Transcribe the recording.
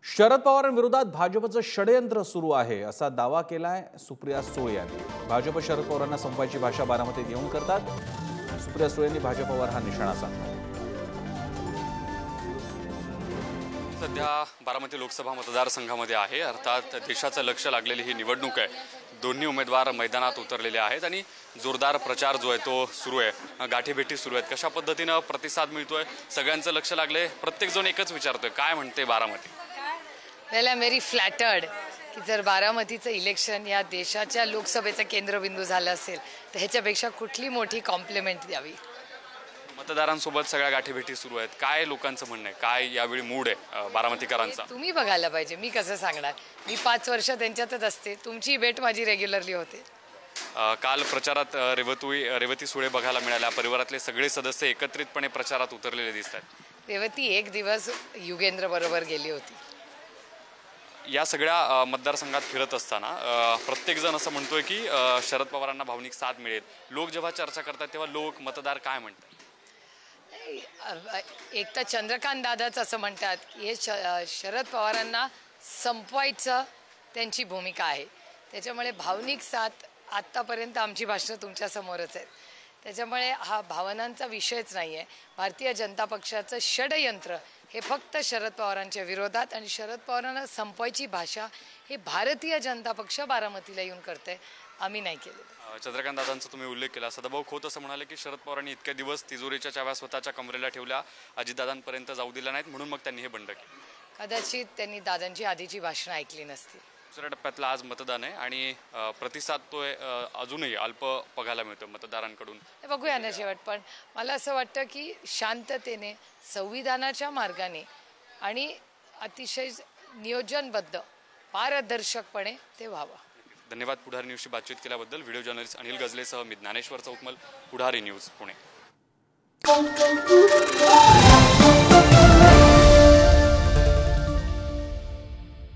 शरद पवारांविरोधात भाजपचं षडयंत्र सुरू आहे असा दावा केलाय सुप्रिया सुळे यांनी। भाजप शरद पवारांना संपवायची भाषा बारामतीत येऊन करतात। सुप्रिया सुळेंनी भाजपवर हा निशाणा साधला। सध्या बारामती लोकसभा मतदारसंघामध्ये आहे, अर्थात देशाचं लक्ष लागलेली ही निवडणूक आहे। दोन्ही उमेदवार मैदानात उतरलेले आहेत आणि जोरदार प्रचार जो आहे तो सुरू आहे, गाठीभेटी सुरू आहेत। कशा पद्धतीने प्रतिसाद मिळतोय, सगळ्यांचं लक्ष लागले। प्रत्येक जण एकच विचारतोय, काय म्हणते Baramati? Well I am very flattered की जर बारामतीचं इलेक्शन या देशाच्या लोकसभेचा केंद्रबिंदू झाला असेल तर ह्याच्यापेक्षा कुठली मोठी कॉम्प्लिमेंट द्यावी। मतदारांसोबत सगळ्या गाठीभेटी सुरू आहेत, काय लोकांचं म्हणणं आहे, काय यावेळी मूड आहे बारामतीकरांचा? तुम्ही बघायला पाहिजे, मी कसं सांगणार? मी 5 वर्ष त्यांच्यातच असते, तुमची भेट माझी रेग्युलरली होते। काल प्रचारात रेवती सुळे बघायला मिळाल्या। परिवारातले सगळे सदस्य एकत्रितपणे प्रचारात उतरलेले दिसतात। रेवती एक दिवस युगेंद्र बरोबर गेली होती। या सगळ्या मतदारसंघात फिरत असताना प्रत्येक जण असं म्हणतोय की शरद पवारांना भावनिक साथ मिळेल। लोक जेव्हा चर्चा करतात तेव्हा लोक मतदार काय म्हणतात? एक तर चंद्रकांत दादाच असं म्हणतात की हे शरद पवारांना संपवायचं त्यांची भूमिका आहे। त्याच्यामुळे भावनिक साथ आत्तापर्यंत आमची भाषणं तुमच्यासमोरच आहेत, त्याच्यामुळे हा भावनांचा विषयच नाही आहे। भारतीय जनता पक्षाचं षडयंत्र हे फक्त शरद पवारांच्या विरोधात आणि शरद पवारांना संपवायची भाषा हे भारतीय जनता पक्ष बारामतीला येऊन करते, आम्ही नाही केलेलं। चंद्रकांत दादांचा तुम्ही उल्लेख केला। सदाभाऊ खोत असं म्हणाले की शरद पवारांनी इतके दिवस तिजोरीच्या चाव्या स्वतःच्या कमरेला ठेवल्या, अजितदादांपर्यंत जाऊ दिल्या नाहीत, म्हणून मग त्यांनी हे बंड केलं। कदाचित त्यांनी दादांची आधीची भाषणं ऐकली नसतील। दुसऱ्या टप्प्यातला आज मतदान आहे आणि प्रतिसाद तो अजूनही अल्प बघायला मिळतो मतदारांकडून। बघूया ना शेवट, पण मला असं वाटतं की शांततेने संविधानाच्या मार्गाने आणि अतिशय नियोजनबद्ध पारदर्शकपणे ते व्हावं। धन्यवाद पुढारी न्यूजशी बातचीत केल्याबद्दल। व्हिडिओ जर्नलिस्ट अनिल गजलेसह मी ज्ञानेश्वर चौकमल, पुढारी न्यूज, पुणे।